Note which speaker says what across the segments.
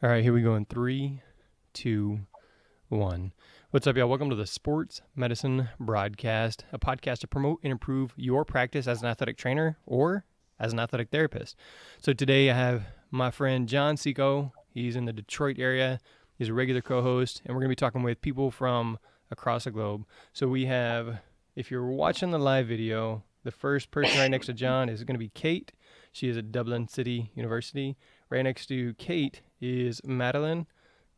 Speaker 1: All right, here we go in 3, 2, 1. What's up, y'all? Welcome to the Sports Medicine Broadcast, a podcast to promote and improve your practice as an athletic trainer or as an athletic therapist. So today I have my friend John Seco. He's in the Detroit area. He's a regular co-host, and we're going to be talking with people from across the globe. So we have, if you're watching the live video, the first person right next to John is going to be Kate. She is at Dublin City University. Right next to Kate is Madeline.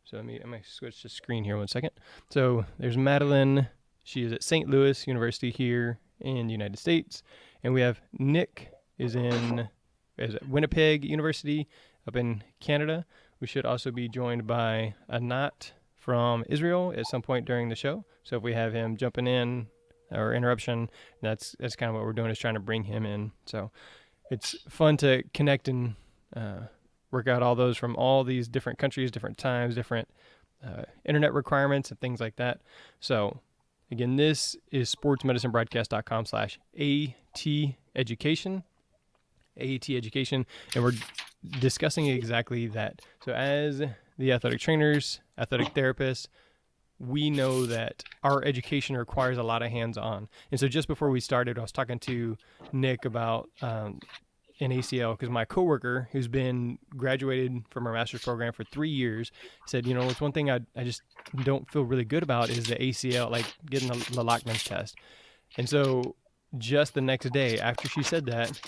Speaker 1: So I'm going to switch the screen here 1 second. So there's Madeline. She is at St. Louis University here in the United States. And we have Nick is at Winnipeg University up in Canada. We should also be joined by Anat from Israel at some point during the show. So if we have him jumping in or interruption, that's kind of what we're doing, is trying to bring him in. So it's fun to connect and work out all those from all these different countries, different times, different internet requirements and things like that. So again, this is sportsmedicinebroadcast.com/AT education, AAT education, and we're discussing exactly that. So as the athletic trainers, athletic therapists, we know that our education requires a lot of hands-on. And so just before we started, I was talking to Nick about an ACL, because my coworker, who's been graduated from our master's program for 3 years, said, it's one thing I just don't feel really good about is the ACL, like getting the Lachman's test. And so just the next day after she said that,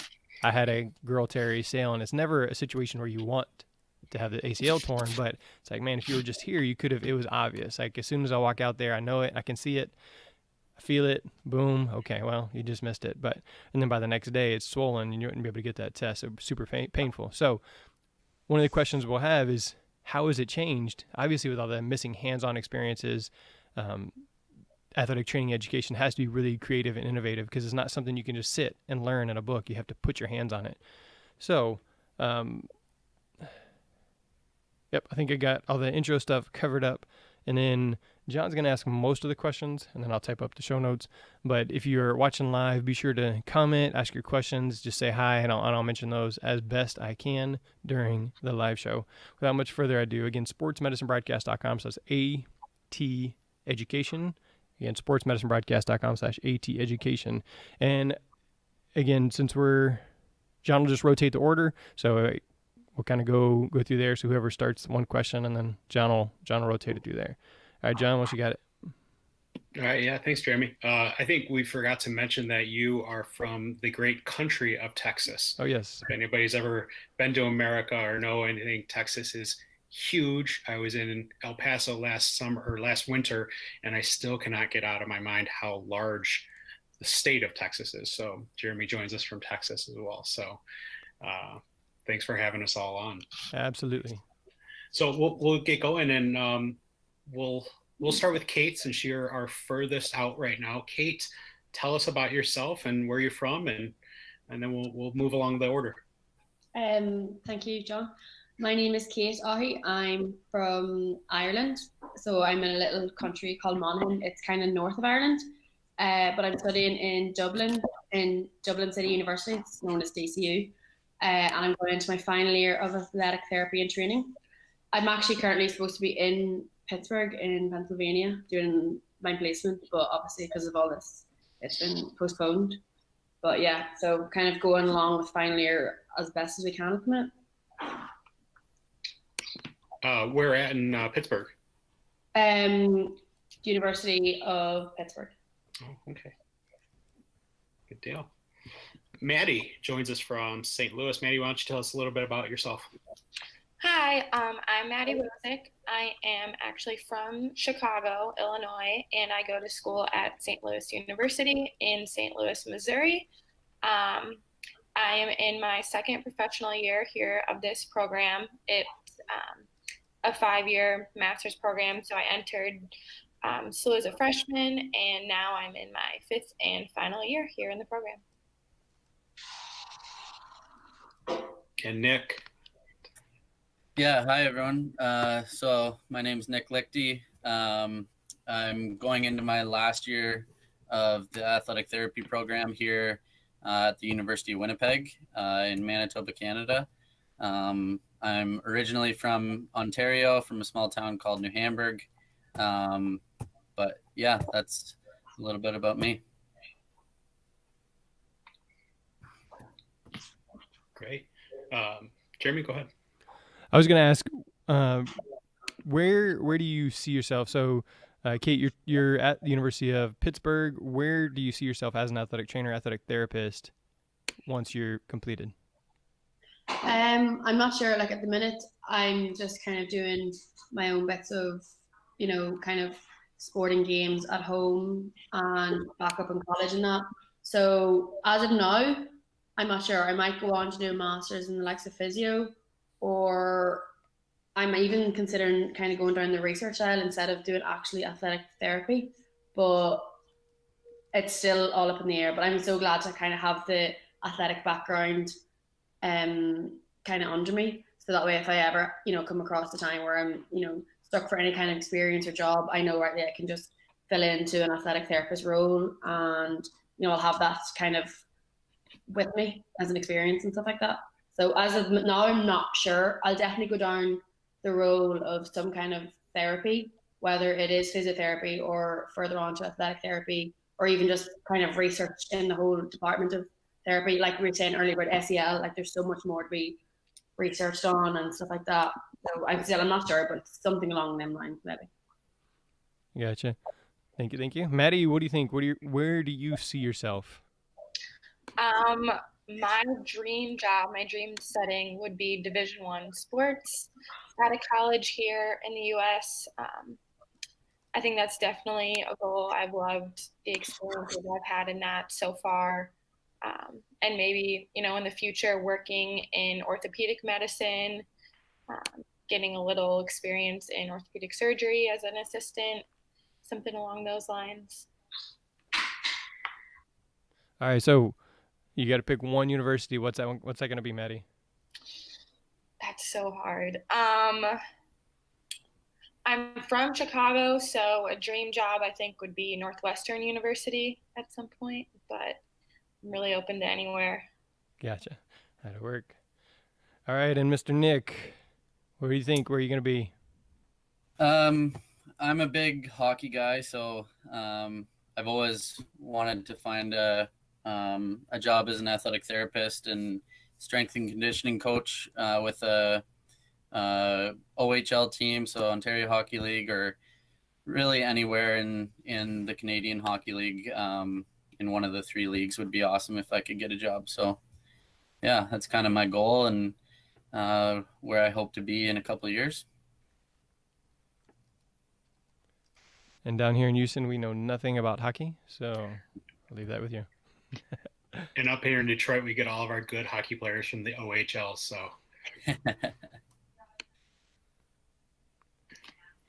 Speaker 1: I had a girl tear ACL, and it's never a situation where you want to have the ACL torn, but it's like, man, if you were just here, you could have, it was obvious. Like as soon as I walk out there, I know it, I can see it, I feel it, boom, okay, well, you just missed it. And then by the next day, it's swollen and you wouldn't be able to get that test. So super painful. So one of the questions we'll have is, how has it changed? Obviously, with all the missing hands-on experiences, athletic training education has to be really creative and innovative, because it's not something you can just sit and learn in a book. You have to put your hands on it. So, yep, I think I got all the intro stuff covered up. And then John's going to ask most of the questions, and then I'll type up the show notes. But if you're watching live, be sure to comment, ask your questions, just say hi, and I'll mention those as best I can during the live show. Without much further ado, again, sportsmedicinebroadcast.com/AT education. Again, sportsmedicinebroadcast.com/AT education. And again, since John will just rotate the order, so we'll kind of go through there. So whoever starts one question, and then John will rotate it through there. All right, John, once you got it.
Speaker 2: All right, yeah, thanks, Jeremy. I think we forgot to mention that you are from the great country of Texas.
Speaker 1: Oh, yes.
Speaker 2: If anybody's ever been to America or know anything, Texas is huge. I was in El Paso last winter, and I still cannot get out of my mind how large the state of Texas is. So Jeremy joins us from Texas as well. So thanks for having us all on.
Speaker 1: Absolutely.
Speaker 2: So we'll get going, and we'll start with Kate, since you're our furthest out right now. Kate, tell us about yourself and where you're from, and then we'll move along the order.
Speaker 3: Thank you, John. My name is Kate Ahi. I'm from Ireland. So I'm in a little country called Monaghan. It's kind of north of Ireland. But I'm studying in Dublin City University. It's known as DCU. And I'm going into my final year of athletic therapy and training. I'm actually currently supposed to be in Pittsburgh in Pennsylvania doing my placement, but obviously because of all this, it's been postponed. But yeah, so kind of going along with final year as best as we can at the minute.
Speaker 2: Where at in Pittsburgh?
Speaker 3: University of Pittsburgh.
Speaker 2: Oh, okay. Good deal. Maddie joins us from St. Louis. Maddie, why don't you tell us a little bit about yourself?
Speaker 4: Hi, I'm Maddie Rosick. I am actually from Chicago, Illinois, and I go to school at St. Louis University in St. Louis, Missouri. I am in my second professional year here of this program. It's a 5-year master's program, so I entered school as a freshman, and now I'm in my 5th and final year here in the program.
Speaker 2: And Nick.
Speaker 5: Yeah, hi everyone. So my name is Nick Lichty. I'm going into my last year of the athletic therapy program here at the University of Winnipeg in Manitoba, Canada. I'm originally from Ontario, from a small town called New Hamburg. But yeah, that's a little bit about me.
Speaker 2: Great. Jeremy, go ahead.
Speaker 1: I was going to ask, where do you see yourself? So, Kate, you're at the University of Pittsburgh. Where do you see yourself as an athletic trainer, athletic therapist, once you're completed?
Speaker 3: I'm not sure. Like at the minute, I'm just kind of doing my own bits of, kind of sporting games at home and back up in college and that. So as of now, I'm not sure. I might go on to do a master's in the likes of physio, or I'm even considering kind of going down the research aisle instead of doing actually athletic therapy. But it's still all up in the air. But I'm so glad to kind of have the athletic background kind of under me, so that way if I ever come across the time where I'm stuck for any kind of experience or job, I know rightly I can just fill into an athletic therapist role, and I'll have that kind of with me as an experience and stuff like that. So as of now, I'm not sure. I'll definitely go down the role of some kind of therapy, whether it is physiotherapy or further on to athletic therapy, or even just kind of research in the whole department of therapy. Like we were saying earlier about SEL, like there's so much more to be researched on and stuff like that. So I'm not sure, but it's something along them lines maybe.
Speaker 1: Gotcha. Thank you. Maddie, what do you think? Where do you see yourself?
Speaker 4: My dream job, my dream setting would be Division I sports at a college here in the U.S. I think that's definitely a goal. I've loved the experiences I've had in that so far. And maybe, in the future, working in orthopedic medicine, getting a little experience in orthopedic surgery as an assistant, something along those lines.
Speaker 1: All right, so you got to pick one university. What's that going to be, Maddie?
Speaker 4: That's so hard. I'm from Chicago, so a dream job I think would be Northwestern University at some point, but I'm really open to anywhere.
Speaker 1: Gotcha. That'll work. All right, and Mr. Nick, where do you think? Where are you going to be?
Speaker 5: I'm a big hockey guy, so I've always wanted to find a job as an athletic therapist and strength and conditioning coach with a OHL team, so Ontario Hockey League, or really anywhere in the Canadian Hockey League. In one of the three leagues would be awesome if I could get a job. So yeah, that's kind of my goal and where I hope to be in a couple of years.
Speaker 1: And down here in Houston, we know nothing about hockey, so I'll leave that with you.
Speaker 2: And up here in Detroit, we get all of our good hockey players from the OHL.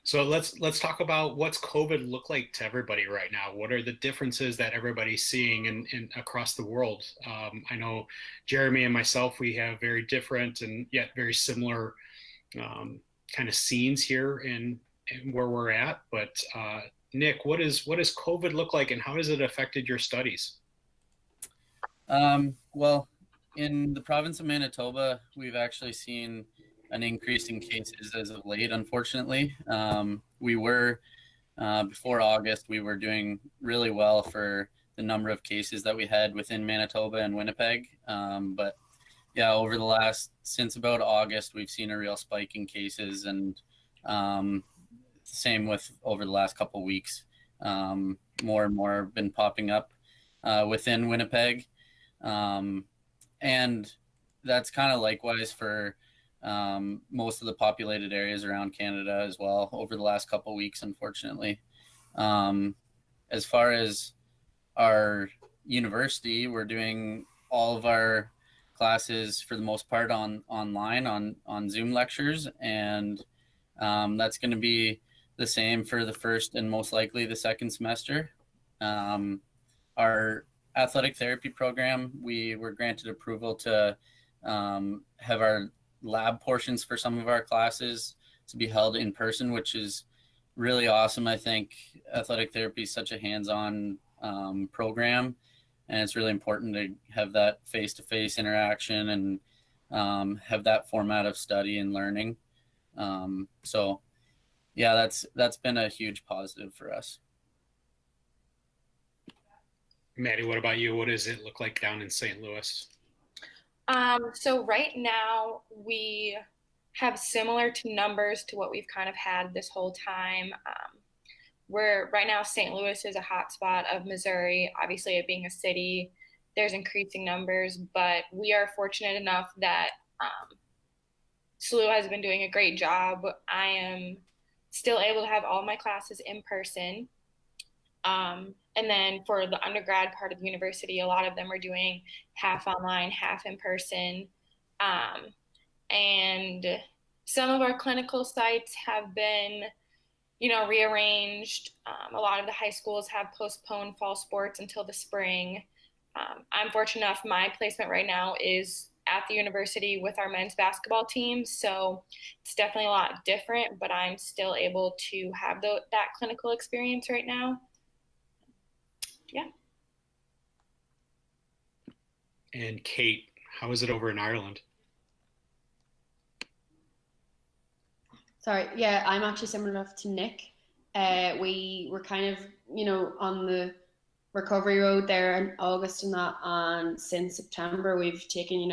Speaker 2: So let's talk about what's COVID look like to everybody right now. What are the differences that everybody's seeing in across the world? I know Jeremy and myself, we have very different and yet very similar kind of scenes here in where we're at. But Nick, what does COVID look like, and how has it affected your studies?
Speaker 5: Well, in the province of Manitoba, we've actually seen an increase in cases as of late, unfortunately. We were, before August, we were doing really well for the number of cases that we had within Manitoba and Winnipeg. But yeah, since about August, we've seen a real spike in cases, and same with over the last couple of weeks. More and more have been popping up within Winnipeg. And that's kind of likewise for most of the populated areas around Canada as well over the last couple of weeks, unfortunately. As far as our university, we're doing all of our classes for the most part online on Zoom lectures, and that's going to be the same for the first and most likely the second semester. Our athletic therapy program, we were granted approval to have our lab portions for some of our classes to be held in person, which is really awesome. I think athletic therapy is such a hands-on program, and it's really important to have that face-to-face interaction and have that format of study and learning. So yeah, that's been a huge positive for us.
Speaker 2: Maddie, what about you? What does it look like down in St. Louis?
Speaker 4: So right now we have similar to numbers to what we've kind of had this whole time. Where right now St. Louis is a hotspot of Missouri. Obviously, it being a city, there's increasing numbers, but we are fortunate enough that SLU has been doing a great job. I am still able to have all my classes in person. And then for the undergrad part of the university, a lot of them are doing half online, half in person. And some of our clinical sites have been, rearranged. A lot of the high schools have postponed fall sports until the spring. I'm fortunate enough, my placement right now is at the university with our men's basketball team. So it's definitely a lot different, but I'm still able to have that clinical experience right now. Yeah.
Speaker 2: And Kate, how is it over in Ireland?
Speaker 3: Sorry, yeah, I'm actually similar enough to Nick. We were kind of, on the recovery road there in August and that, and since September we've taken,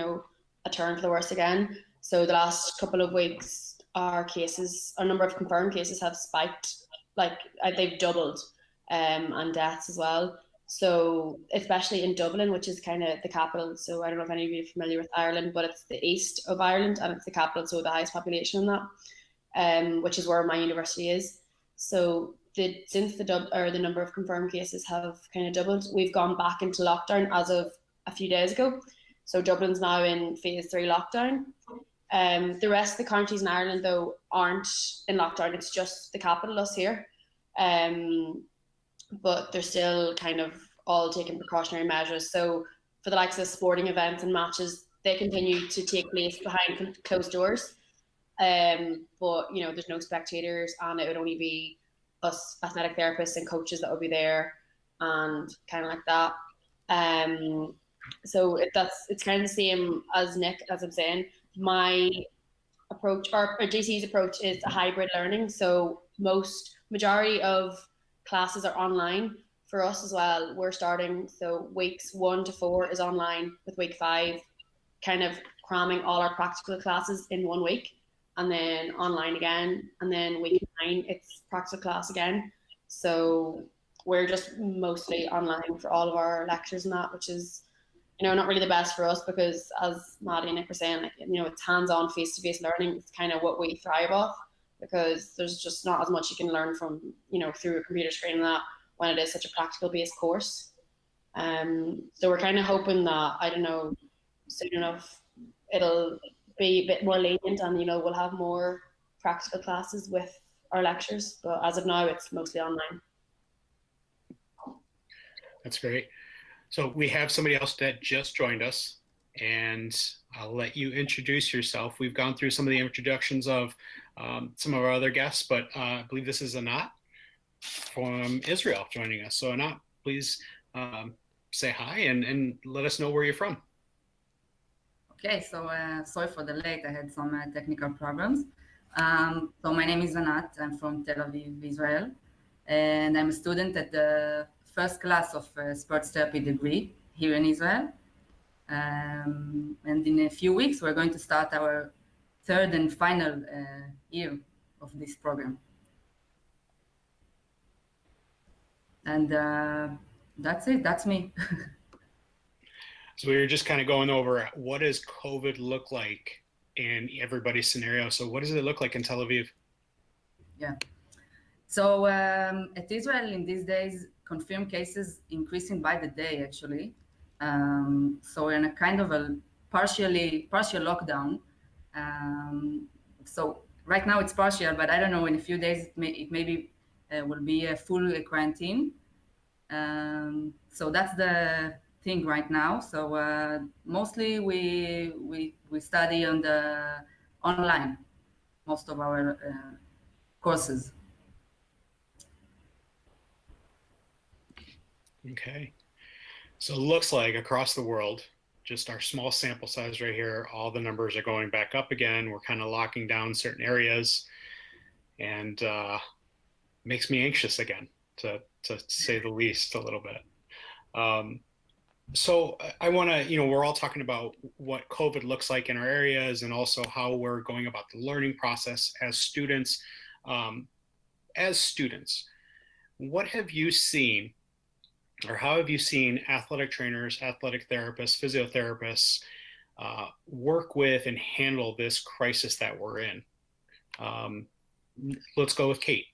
Speaker 3: a turn for the worse again. So the last couple of weeks, our number of confirmed cases have spiked, they've doubled, and deaths as well. So especially in Dublin, which is kind of the capital. So I don't know if any of you are familiar with Ireland, but it's the east of Ireland and it's the capital, so the highest population in that, which is where my university is. So since the number of confirmed cases have kind of doubled, we've gone back into lockdown as of a few days ago. So Dublin's now in phase 3 lockdown. The rest of the counties in Ireland, though, aren't in lockdown. It's just the capital, us here. But they're still kind of all taking precautionary measures. So for the likes of sporting events and matches, they continue to take place behind closed doors. But, there's no spectators, and it would only be us athletic therapists and coaches that would be there and kind of like that. So it's kind of the same as Nick, as I'm saying. My approach, or JC's approach, is a hybrid learning. So majority of classes are online. For us as well, we're starting, so weeks 1 to 4 is online, with week 5 kind of cramming all our practical classes in 1 week, and then online again, and then week 9 it's practical class again. So we're just mostly online for all of our lectures and that, which is not really the best for us, because as Maddie and Nick were saying, it's hands-on, face-to-face learning. It's kind of what we thrive off, because there's just not as much you can learn from through a computer screen and that, when it is such a practical-based course. So we're kind of hoping that, I don't know, soon enough it'll be a bit more lenient, and we'll have more practical classes with our lectures. But as of now, it's mostly online.
Speaker 2: That's great. So we have somebody else that just joined us, and I'll let you introduce yourself. We've gone through some of the introductions of some of our other guests, but I believe this is Anat from Israel joining us. So Anat, please say hi and let us know where you're from.
Speaker 6: Okay, so sorry for the late. I had some technical problems. So my name is Anat. I'm from Tel Aviv, Israel, and I'm a student at the first class of sports therapy degree here in Israel. And in a few weeks, we're going to start our third and final year of this program. And that's it. That's me.
Speaker 2: So we were just kind of going over, what does COVID look like in everybody's scenario? So what does it look like in Tel Aviv?
Speaker 6: Yeah. So at Israel in these days, confirmed cases increasing by the day, actually. So we're in a kind of a partial lockdown. So right now it's partial, but I don't know, in a few days it maybe will be a full quarantine. So that's the thing right now. So mostly we study on the online, most of our courses.
Speaker 2: Okay. So it looks like across the world, just our small sample size right here, all the numbers are going back up again. We're kind of locking down certain areas, and makes me anxious again, to say the least, a little bit. So I want to, we're all talking about what COVID looks like in our areas, and also how we're going about the learning process as students. What have you seen, or how have you seen athletic trainers, athletic therapists, physiotherapists work with and handle this crisis that we're in? Let's go with Kate.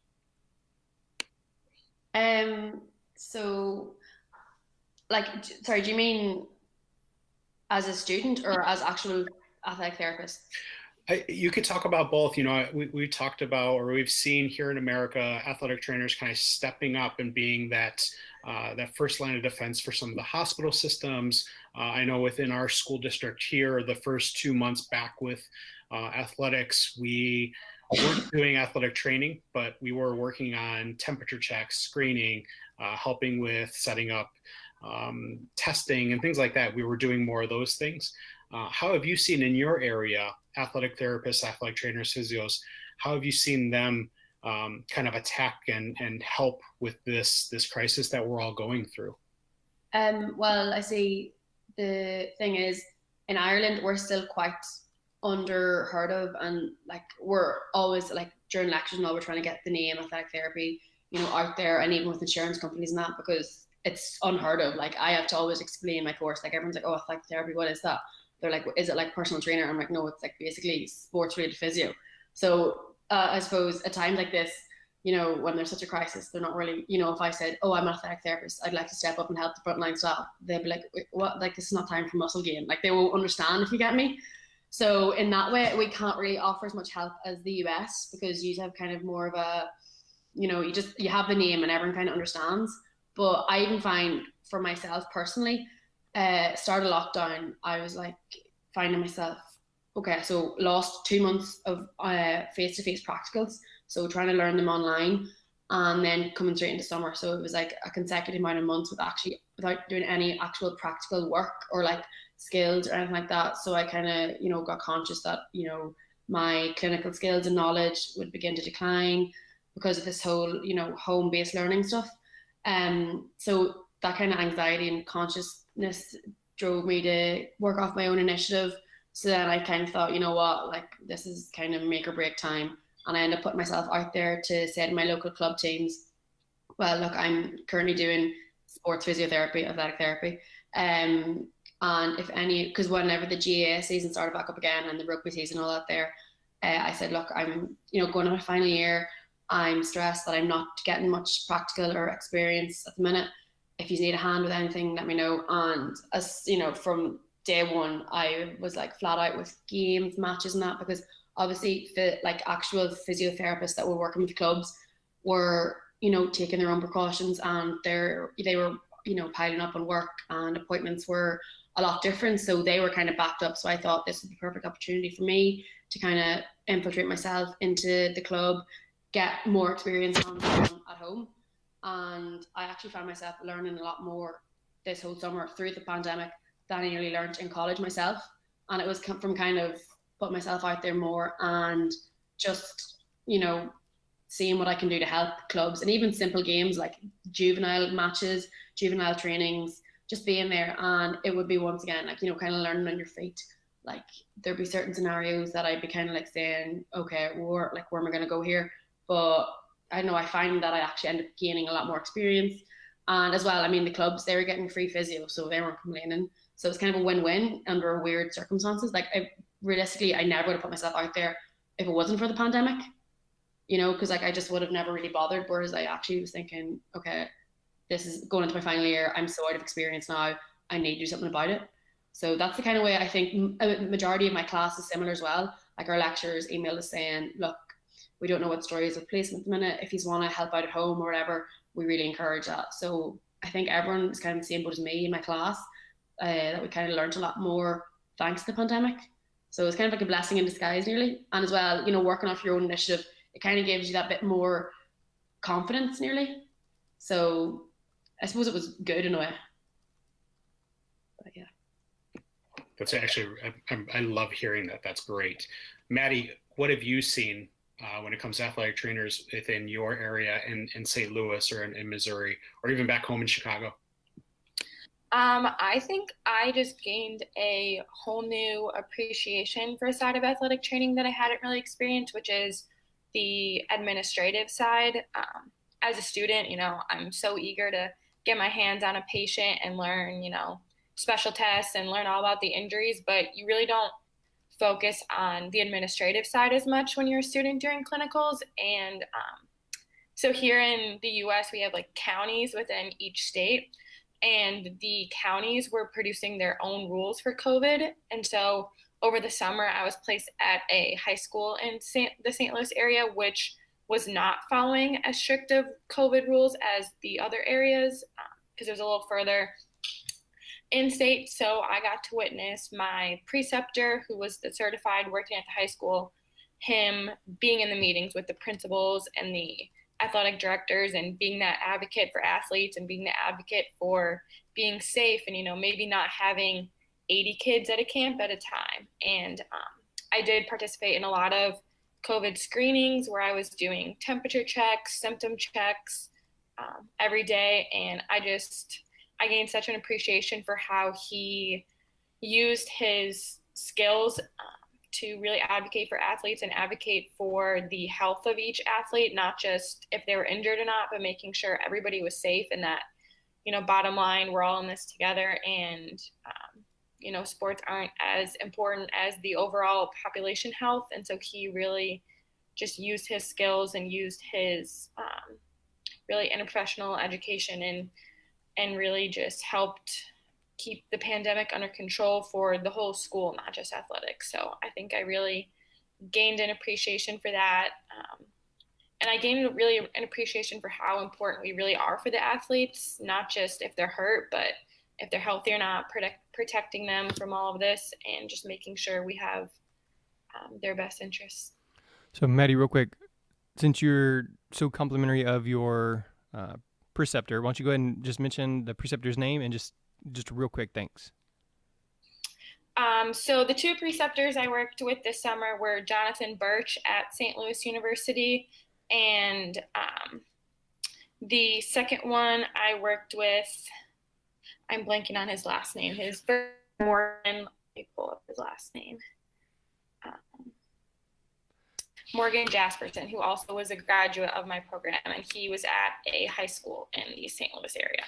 Speaker 3: So, like, sorry, do you mean as a student or as actual athletic therapist?
Speaker 2: You could talk about both. We talked about, or we've seen here in America, athletic trainers kind of stepping up and being that first line of defense for some of the hospital systems. I know within our school district here, the first 2 months back with athletics, we weren't doing athletic training, but we were working on temperature checks, screening, helping with setting up testing and things like that. We were doing more of those things. How have you seen in your area, athletic therapists, athletic trainers, physios, how have you seen them kind of attack and help with this crisis that we're all going through?
Speaker 3: Well, I see the thing is, in Ireland, we're still quite underheard of, and like we're always like during lectures and all, we're trying to get the name athletic therapy, out there, and even with insurance companies and that, because it's unheard of. Like I have to always explain my course. Like everyone's like, "Oh, athletic therapy, what is that?" They're like, "Is it like personal trainer?" I'm like, "No, it's like basically sports related physio." So I suppose at times like this, when there's such a crisis, they're not really, if I said, "Oh, I'm an athletic therapist, I'd like to step up and help the frontline staff," they'd be like, "Wait, what? Like this is not time for muscle gain." Like they won't understand, if you get me. So in that way, we can't really offer as much help as the US, because you have kind of more of a, you have the name and everyone kind of understands. But I even find for myself personally, start of lockdown, I was like finding myself, okay, so lost 2 months of face-to-face practicals, so trying to learn them online, and then coming straight into summer. So it was like a consecutive amount of months without doing any actual practical work or like skills or anything like that. So I kind of, got conscious that, my clinical skills and knowledge would begin to decline because of this whole, home-based learning stuff. So that kind of anxiety and consciousness drove me to work off my own initiative. So then I kind of thought, you know what, like this is kind of make or break time. And I ended up putting myself out there to say to my local club teams, well, look, I'm currently doing sports physiotherapy, athletic therapy. And if any, because whenever the GAA season started back up again and the rugby season, all that there, I said, look, I'm, going to my final year. I'm stressed that I'm not getting much practical or experience at the minute. If you need a hand with anything, let me know. And as from day one, I was like flat out with games, matches and that, because obviously like actual physiotherapists that were working with clubs were, taking their own precautions, and they were, piling up on work, and appointments were a lot different. So they were kind of backed up. So I thought this was the perfect opportunity for me to kind of infiltrate myself into the club, get more experience at home. And I actually found myself learning a lot more this whole summer through the pandemic than I nearly learned in college myself. And it was from kind of put myself out there more and just, seeing what I can do to help clubs, and even simple games like juvenile matches, juvenile trainings, just being there. And it would be, once again, like, kind of learning on your feet. Like there'd be certain scenarios that I'd be kind of like saying, okay, where am I going to go here? But I know I find that I actually end up gaining a lot more experience. And as well, I mean, the clubs, they were getting free physio, so they weren't complaining. So it's kind of a win-win under weird circumstances. Like realistically, I never would have put myself out there if it wasn't for the pandemic, because like I just would have never really bothered. Whereas I actually was thinking, okay, this is going into my final year. I'm so out of experience now. I need to do something about it. So that's the kind of way I think a majority of my class is similar as well. Like our lecturers emailed us saying, look, we don't know what stories of placement at the minute. If you want to help out at home or whatever, we really encourage that. So I think everyone is kind of the same boat as me in my class, that we kind of learned a lot more thanks to the pandemic. So it's kind of like a blessing in disguise nearly. And as well, working off your own initiative, it kind of gives you that bit more confidence nearly. So I suppose it was good in a way. But yeah.
Speaker 2: That's actually, I love hearing that. That's great. Maddie, what have you seen when it comes to athletic trainers within your area in St. Louis or in Missouri, or even back home in Chicago?
Speaker 4: I think I just gained a whole new appreciation for a side of athletic training that I hadn't really experienced, which is the administrative side. As a student, I'm so eager to get my hands on a patient and learn, special tests and learn all about the injuries, but you really don't focus on the administrative side as much when you're a student during clinicals. And so here in the US, we have like counties within each state, and the counties were producing their own rules for COVID. And so over the summer, I was placed at a high school in the St. Louis area, which was not following as strict of COVID rules as the other areas, because it was a little further in state. So I got to witness my preceptor, who was the certified working at the high school, him being in the meetings with the principals and the athletic directors and being that advocate for athletes and being the advocate for being safe and, maybe not having 80 kids at a camp at a time. And I did participate in a lot of COVID screenings where I was doing temperature checks, symptom checks every day. And I gained such an appreciation for how he used his skills to really advocate for athletes and advocate for the health of each athlete, not just if they were injured or not, but making sure everybody was safe and that, bottom line, we're all in this together. And, sports aren't as important as the overall population health. And so he really just used his skills and used his really interprofessional education and really just helped keep the pandemic under control for the whole school, not just athletics. So I think I really gained an appreciation for that. And I gained really an appreciation for how important we really are for the athletes, not just if they're hurt, but if they're healthy or not, protecting them from all of this and just making sure we have their best interests.
Speaker 1: So Maddie, real quick, since you're so complimentary of your preceptor, why don't you go ahead and just mention the preceptor's name and just real quick, thanks.
Speaker 4: So the two preceptors I worked with this summer were Jonathan Birch at St. Louis University, and the second one I worked with, I'm blanking on his last name. His first Morgan, let me pull up his last name. Morgan Jasperson, who also was a graduate of my program, and he was at a high school in the St. Louis area.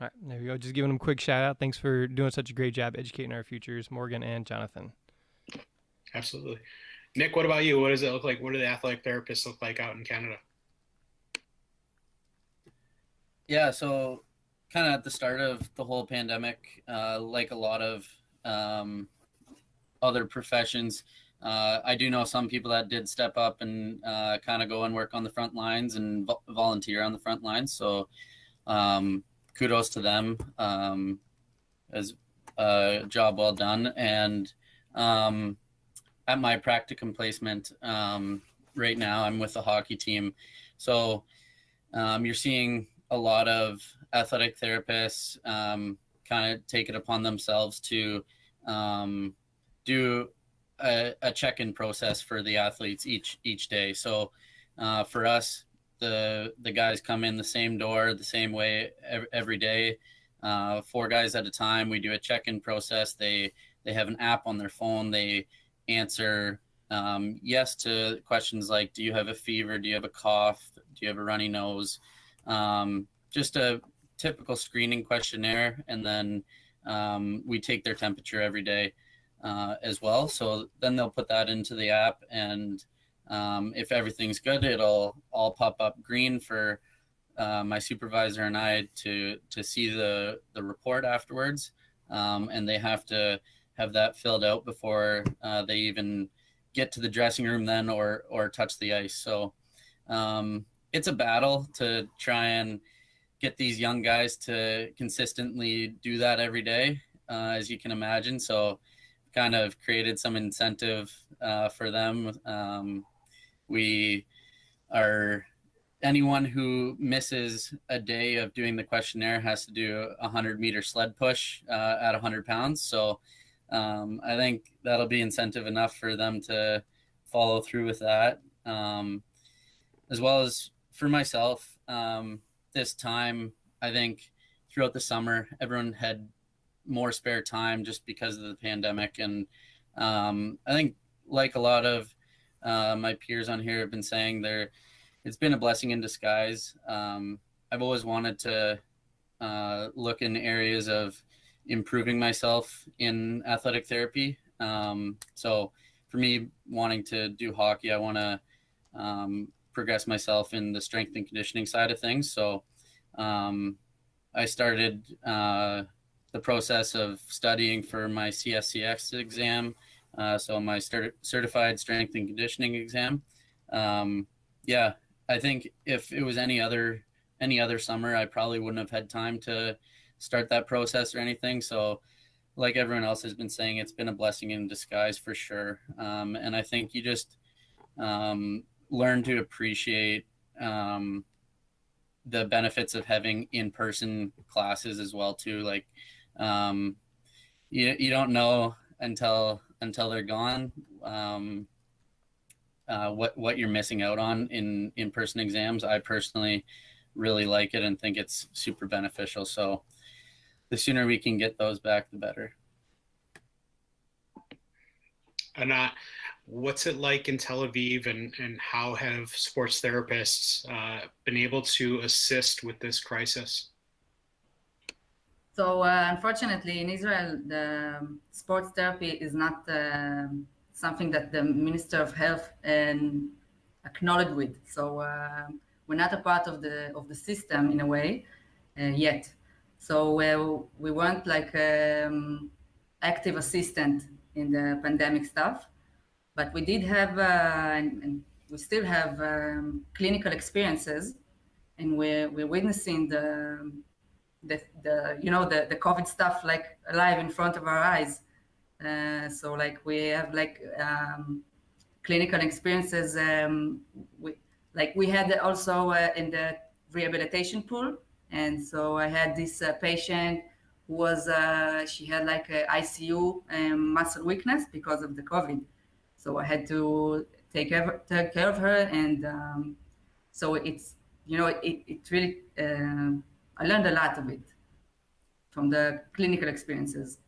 Speaker 1: All right, there we go. Just giving them a quick shout out. Thanks for doing such a great job educating our futures, Morgan and Jonathan.
Speaker 2: Absolutely. Nick, what about you? What does it look like? What do the athletic therapists look like out in Canada?
Speaker 5: Yeah, so kind of at the start of the whole pandemic, like a lot of other professions, I do know some people that did step up and kind of go and work on the front lines and volunteer on the front lines. So kudos to them as a job well done. And at my practicum placement right now, I'm with the hockey team. So you're seeing a lot of athletic therapists kind of take it upon themselves to do a check-in process for the athletes each day. So for us, the guys come in the same door, the same way every day, 4 guys at a time. We do a check-in process. They have an app on their phone. They answer yes to questions like, do you have a fever? Do you have a cough? Do you have a runny nose? Just a typical screening questionnaire. And then we take their temperature every day as well. So then they'll put that into the app, and if everything's good, it'll all pop up green for my supervisor and I to see the report afterwards. And they have to have that filled out before they even get to the dressing room then or touch the ice. So it's a battle to try and get these young guys to consistently do that every day, as you can imagine. So kind of created some incentive for them. Anyone who misses a day of doing the questionnaire has to do a 100-meter sled push at 100 pounds. So I think that'll be incentive enough for them to follow through with that. As well as for myself, this time, I think throughout the summer, everyone had more spare time just because of the pandemic. And I think like a lot of my peers on here have been saying, it's been a blessing in disguise. I've always wanted to look in areas of improving myself in athletic therapy. So for me, wanting to do hockey, I want to progress myself in the strength and conditioning side of things. So I started the process of studying for my CSCX exam, so my certified strength and conditioning exam. Yeah, I think if it was any other summer, I probably wouldn't have had time to start that process or anything. So like everyone else has been saying, it's been a blessing in disguise for sure. And I think you just learn to appreciate the benefits of having in-person classes as well too. Like you don't know until they're gone what you're missing out on in in-person exams. I personally really like it and think it's super beneficial. So the sooner we can get those back, the better.
Speaker 2: Anat, what's it like in Tel Aviv, and how have sports therapists been able to assist with this crisis?
Speaker 6: So unfortunately, in Israel, the sports therapy is not something that the Minister of Health acknowledged with. So we're not a part of the system in a way yet. So we weren't like active assistant in the pandemic stuff, but we did have and we still have clinical experiences, and we're witnessing the COVID stuff like live in front of our eyes. So like we have like clinical experiences. We had also in the rehabilitation pool, and so I had this patient who was she had like a ICU muscle weakness because of the COVID. So I had to take care of her, and so it's it really I learned a lot of it from the clinical experiences.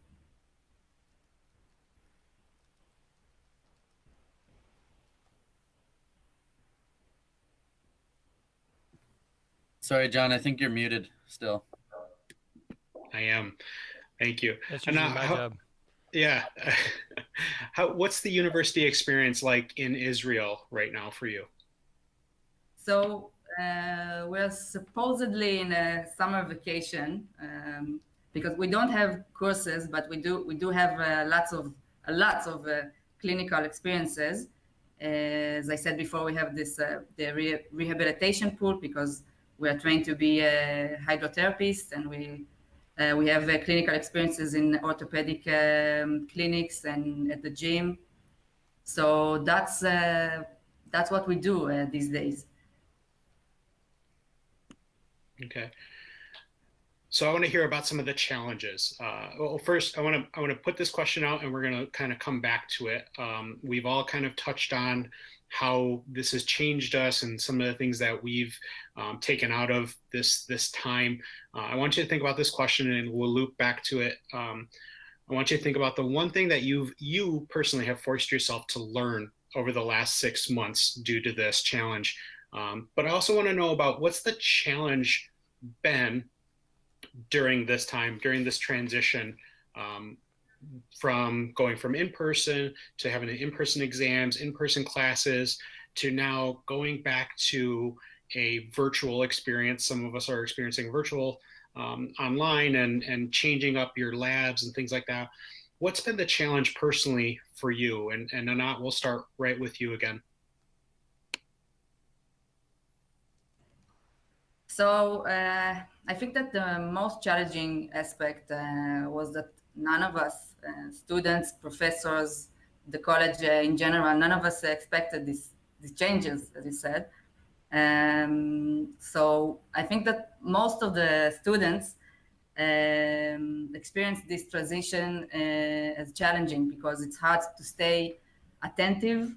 Speaker 5: Sorry, John, I think you're muted still.
Speaker 2: I am. Thank you.
Speaker 1: That's usually
Speaker 2: Anat,
Speaker 1: my job.
Speaker 2: Yeah. What's the university experience like in Israel right now for you?
Speaker 6: So we're supposedly in a summer vacation because we don't have courses, but we do have lots of clinical experiences. As I said before, we have this the rehabilitation pool because we are trained to be hydrotherapists, and we have clinical experiences in orthopedic clinics and at the gym. So that's what we do these days.
Speaker 2: Okay. So I want to hear about some of the challenges. Well, first, I want to put this question out, and we're going to kind of come back to it. We've all kind of touched on how this has changed us and some of the things that we've taken out of this time. I want you to think about this question, and we'll loop back to it. I want you to think about the one thing that you personally have forced yourself to learn over the last 6 months due to this challenge. But I also want to know about what's the challenge been during this time, during this transition, from going from in-person to having in-person exams, in-person classes, to now going back to a virtual experience. Some of us are experiencing virtual online and changing up your labs and things like that. What's been the challenge personally for you? And Anat, we'll start right with you again.
Speaker 6: So I think that the most challenging aspect was that none of us, students, professors, the college in general, none of us expected these changes, as you said. So I think that most of the students experienced this transition as challenging because it's hard to stay attentive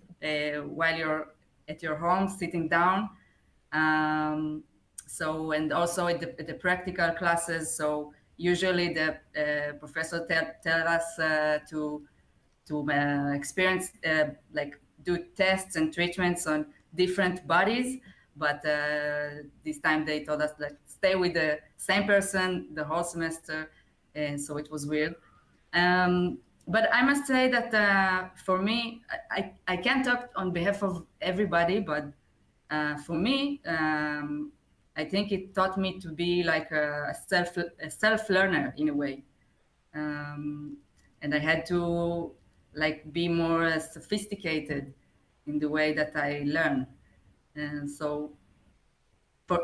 Speaker 6: while you're at your home sitting down. So, and also at the practical classes, so usually the professor tell us to experience like do tests and treatments on different bodies, but this time they told us like stay with the same person the whole semester, and so it was weird. But I must say that for me, I can't talk on behalf of everybody, but for me, I think it taught me to be like a self learner in a way, and I had to like be more sophisticated in the way that I learn, and so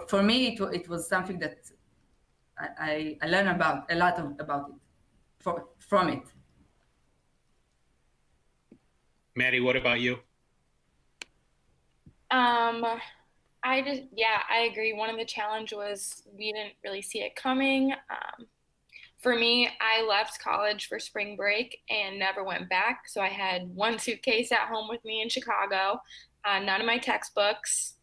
Speaker 6: for me it was something that I learned about a lot about it from it.
Speaker 2: Maddie, what about you?
Speaker 4: I agree. One of the challenge was we didn't really see it coming. For me, I left college for spring break and never went back. So I had one suitcase at home with me in Chicago, none of my textbooks.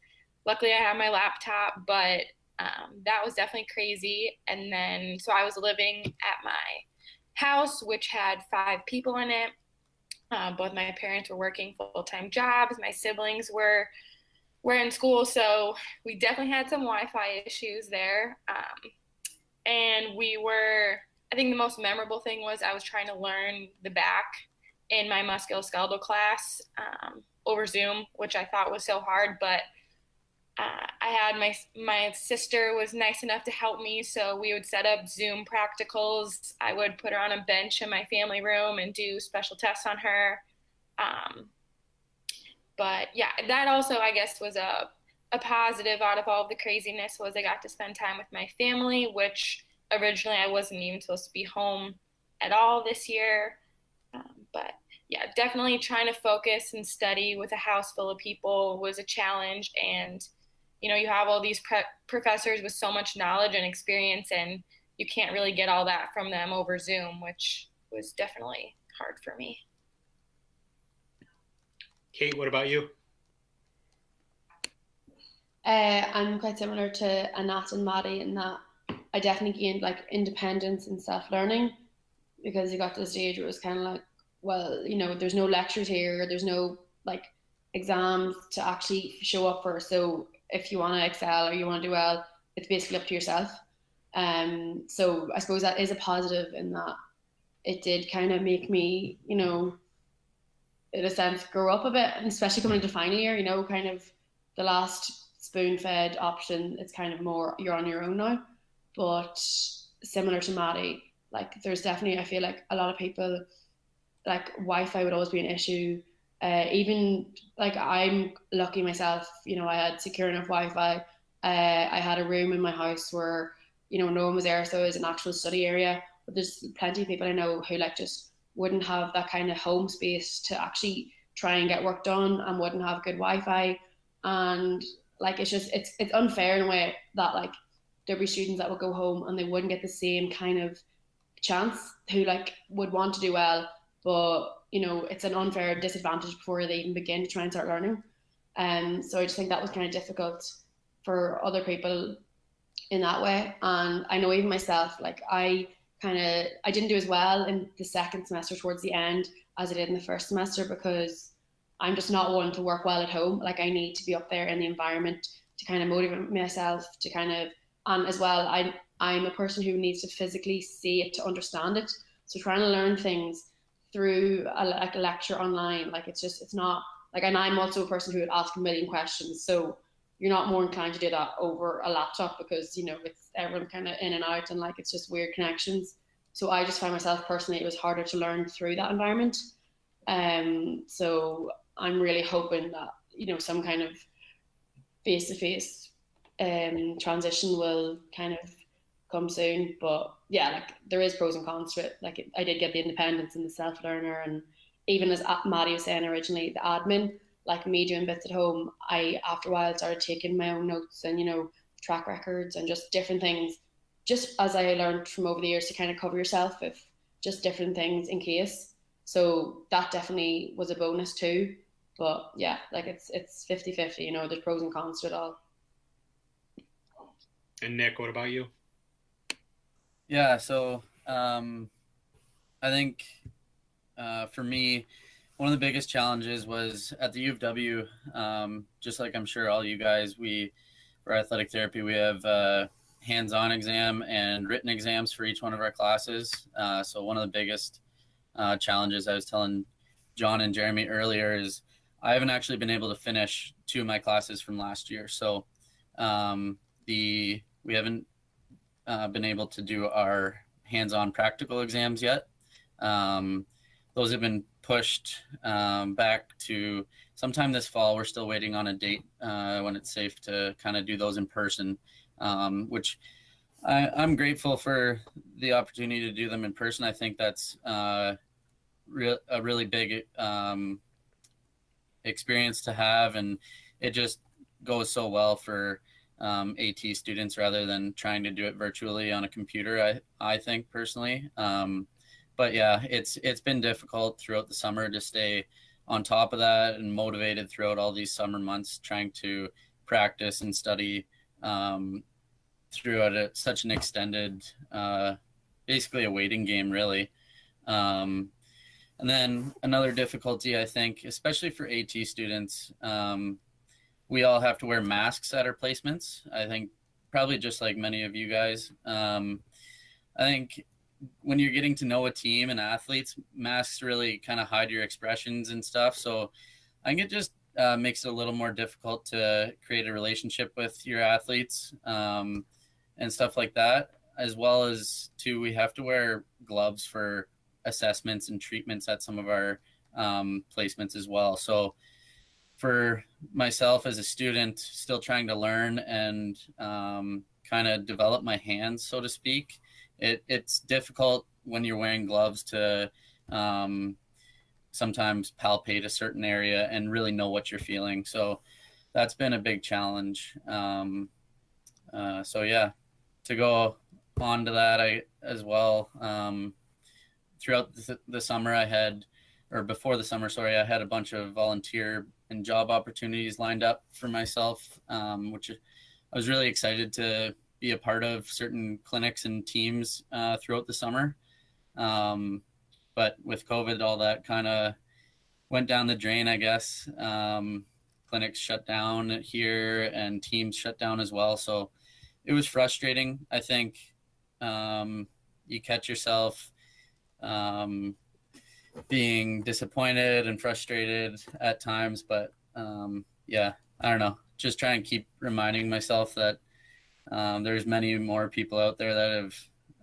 Speaker 4: Luckily, I had my laptop, but that was definitely crazy. And then, so I was living at my house, which had 5 people in it. Both my parents were working full-time jobs. My siblings were in school, so we definitely had some Wi-Fi issues there. And I think the most memorable thing was I was trying to learn the back in my musculoskeletal class over Zoom, which I thought was so hard, but I had my sister was nice enough to help me, so we would set up Zoom practicals. I would put her on a bench in my family room and do special tests on her. But yeah, that also, I guess, was a positive out of all of the craziness was I got to spend time with my family, which originally I wasn't even supposed to be home at all this year. But yeah, definitely trying to focus and study with a house full of people was a challenge. And, you know, you have all these professors with so much knowledge and experience, and you can't really get all that from them over Zoom, which was definitely hard for me.
Speaker 2: Kate, what about you?
Speaker 3: I'm quite similar to Anat and Maddie in that I definitely gained like independence and self-learning, because you got to the stage where it was kind of like, well, you know, there's no lectures here, there's no like exams to actually show up for. So if you want to excel or you want to do well, it's basically up to yourself. So I suppose that is a positive in that it did kind of make me, you know, in a sense, grow up a bit, and especially coming into final year, you know, kind of the last spoon-fed option, it's kind of more you're on your own now. But similar to Maddie, like there's definitely, I feel like a lot of people, like Wi-Fi would always be an issue. Even like I'm lucky myself, you know, I had secure enough Wi-Fi. I had a room in my house where, you know, no one was there, so it was an actual study area. But there's plenty of people I know who like just wouldn't have that kind of home space to actually try and get work done, and wouldn't have good Wi-Fi. And like it's just it's unfair in a way that like there'd be students that would go home and they wouldn't get the same kind of chance, who like would want to do well, but you know, it's an unfair disadvantage before they even begin to try and start learning. So I just think that was kind of difficult for other people in that way. And I know even myself, like I didn't do as well in the second semester towards the end as I did in the first semester, because I'm just not one to work well at home. Like I need to be up there in the environment to kind of motivate myself to kind of, and as well, I'm a person who needs to physically see it to understand it. So trying to learn things through a lecture online, like it's not like, and I'm also a person who would ask a million questions. So you're not more inclined to do that over a laptop, because, you know, it's everyone kind of in and out, and like it's just weird connections. So I just find myself personally, it was harder to learn through that environment. So I'm really hoping that, you know, some kind of face-to-face transition will kind of come soon. But yeah, like there is pros and cons to it. Like I did get the independence and the self-learner, and even as Maddie was saying originally, the admin, like me doing bits at home, I after a while started taking my own notes and, you know, track records and just different things, just as I learned from over the years, to kind of cover yourself with just different things in case. So that definitely was a bonus too. But yeah, like it's 50-50, you know, there's pros and cons to it all.
Speaker 2: And Nick, what about you?
Speaker 5: Yeah, so I think for me, one of the biggest challenges was at the U of W, just like I'm sure all you guys, for athletic therapy, we have hands-on exam and written exams for each one of our classes. So one of the biggest challenges I was telling John and Jeremy earlier is I haven't actually been able to finish 2 of my classes from last year. So we haven't been able to do our hands-on practical exams yet. Those have been pushed back to sometime this fall. We're still waiting on a date when it's safe to kind of do those in person, which I'm grateful for the opportunity to do them in person. I think that's a really big experience to have, and it just goes so well for AT students rather than trying to do it virtually on a computer, I think personally. But yeah, it's been difficult throughout the summer to stay on top of that and motivated throughout all these summer months, trying to practice and study throughout such an extended, basically a waiting game, really. And then another difficulty, I think, especially for AT students, we all have to wear masks at our placements. I think probably just like many of you guys. I think when you're getting to know a team and athletes, masks really kind of hide your expressions and stuff. So I think it just makes it a little more difficult to create a relationship with your athletes and stuff like that. As well as too, we have to wear gloves for assessments and treatments at some of our placements as well. So for myself as a student, still trying to learn and kind of develop my hands, so to speak, it's difficult when you're wearing gloves to sometimes palpate a certain area and really know what you're feeling. So that's been a big challenge. So yeah, to go on to that as well, throughout the summer before the summer, I had a bunch of volunteer and job opportunities lined up for myself, which I was really excited to be a part of certain clinics and teams throughout the summer. But with COVID, all that kind of went down the drain, I guess. Clinics shut down here and teams shut down as well. So it was frustrating. I think you catch yourself being disappointed and frustrated at times, but yeah, I don't know, just try and keep reminding myself that there's many more people out there that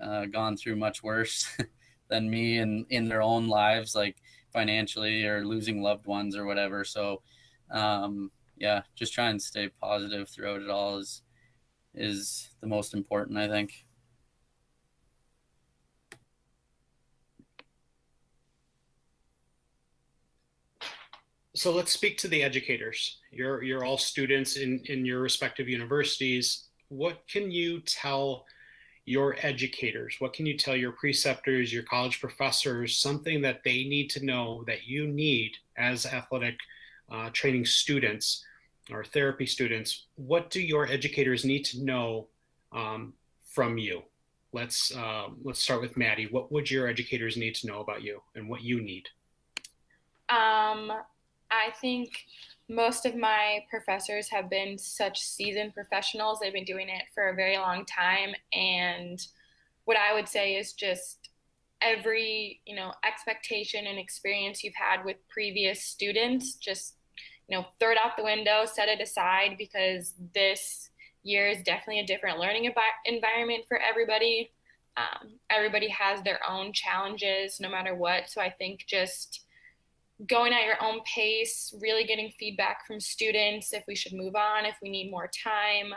Speaker 5: have gone through much worse than me and in their own lives, like financially or losing loved ones or whatever. So yeah, just try and stay positive throughout it all is the most important, I think.
Speaker 2: So let's speak to the educators. You're all students in your respective universities. What can you tell your educators? What can you tell your preceptors, your college professors, something that they need to know that you need as athletic training students or therapy students? What do your educators need to know from you? Let's start with Maddie. What would your educators need to know about you and what you need?
Speaker 4: I think most of my professors have been such seasoned professionals. They've been doing it for a very long time. And what I would say is just every, expectation and experience you've had with previous students, just, throw it out the window, set it aside, because this year is definitely a different learning environment for everybody. Everybody has their own challenges no matter what. So I think just going at your own pace, really getting feedback from students if we should move on, if we need more time,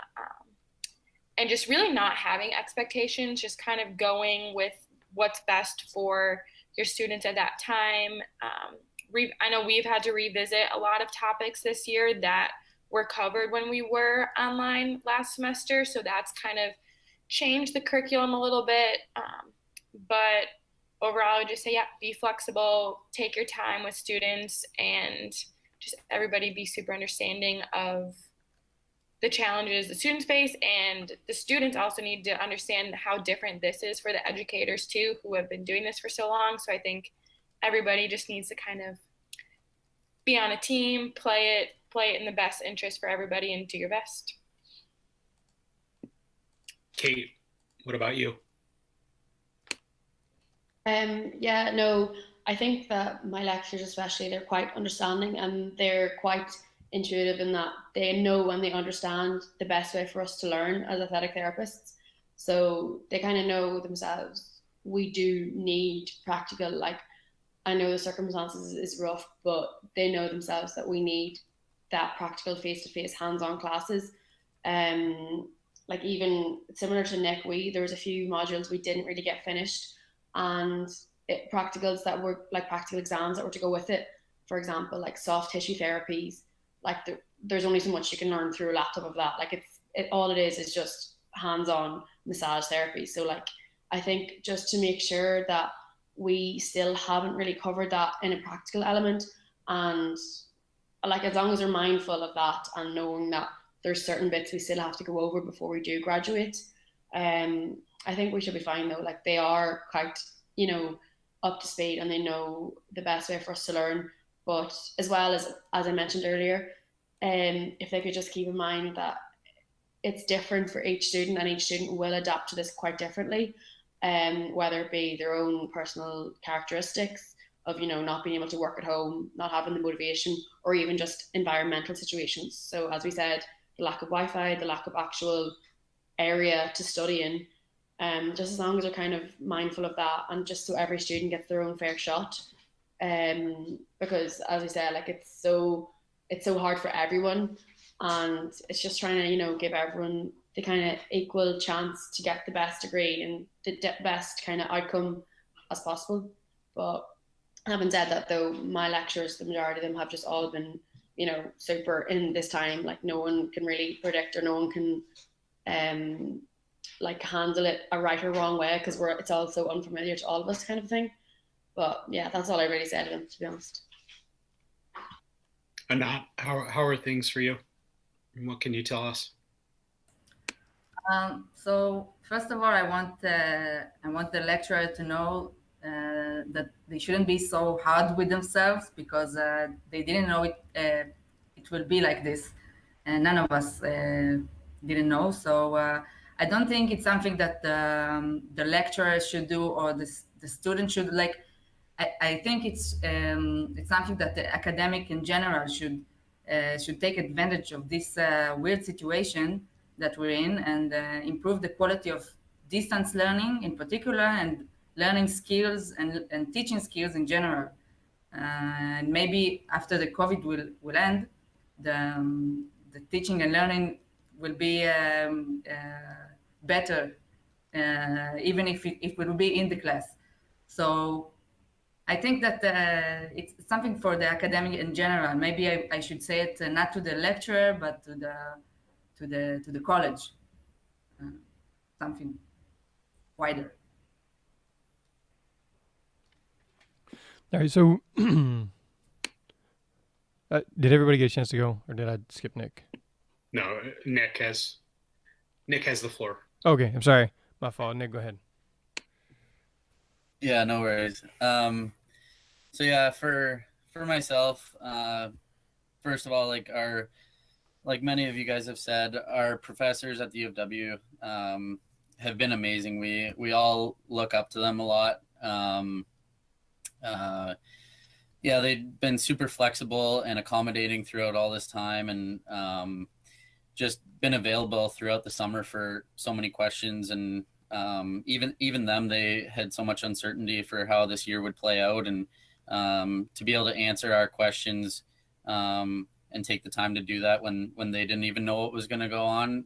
Speaker 4: and just really not having expectations, just kind of going with what's best for your students at that time. I know we've had to revisit a lot of topics this year that were covered when we were online last semester, so that's kind of change the curriculum a little bit. But overall, I would just say, yeah, be flexible, take your time with students, and just everybody be super understanding of the challenges the students face. And the students also need to understand how different this is for the educators too, who have been doing this for so long. So I think everybody just needs to kind of be on a team, play it in the best interest for everybody, and do your best.
Speaker 2: Kate, what about you?
Speaker 3: Yeah, no, I think that my lectures, especially, they're quite understanding and they're quite intuitive in that they know and they understand the best way for us to learn as athletic therapists. So they kind of know themselves. We do need practical, like, I know the circumstances is rough, but they know themselves that we need that practical face-to-face hands-on classes. Like even similar to Nick, there was a few modules we didn't really get finished, and practicals that were like practical exams that were to go with it. For example, like soft tissue therapies, like there's only so much you can learn through a laptop of that. Like all it is just hands-on massage therapy. So like I think just to make sure that we still haven't really covered that in a practical element, and like as long as we're mindful of that and knowing that there's certain bits we still have to go over before we do graduate, I think we should be fine though. Like they are quite, up to speed and they know the best way for us to learn. But as well as I mentioned earlier, if they could just keep in mind that it's different for each student and each student will adapt to this quite differently, whether it be their own personal characteristics of, not being able to work at home, not having the motivation, or even just environmental situations. So as we said, the lack of Wi-Fi, the lack of actual area to study in, just as long as we're kind of mindful of that, and just so every student gets their own fair shot. Because as we said, like it's so hard for everyone, and it's just trying to, give everyone the kind of equal chance to get the best degree and the best kind of outcome as possible. But having said that though, my lectures, the majority of them have just all been, super in this time. Like no one can really predict, or no one can like handle it a right or wrong way, because it's all so unfamiliar to all of us, kind of thing. But yeah, that's all I really said to them, to be honest.
Speaker 2: Anat, how are things for you? What can you tell us?
Speaker 6: So first of all, I want the lecturer to know that they shouldn't be so hard with themselves, because they didn't know it will be like this, and none of us didn't know. So I don't think it's something that the lecturer should do, or the student should like. I think it's something that the academic in general should take advantage of this weird situation that we're in, and improve the quality of distance learning in particular, and learning skills and teaching skills in general. And maybe after the COVID will end, the teaching and learning will be better, even if it will be in the class. So I think that it's something for the academic in general. Maybe I should say it not to the lecturer, but to the college, something wider.
Speaker 1: All right. So, did everybody get a chance to go, or did I skip Nick?
Speaker 2: No, Nick has the floor.
Speaker 1: Okay, I'm sorry, my fault. Nick, go ahead.
Speaker 5: Yeah, no worries. So yeah, for myself, first of all, like many of you guys have said, our professors at the U of W have been amazing. We all look up to them a lot. Yeah, they've been super flexible and accommodating throughout all this time, and just been available throughout the summer for so many questions. And even them, they had so much uncertainty for how this year would play out, and to be able to answer our questions and take the time to do that when they didn't even know what was going to go on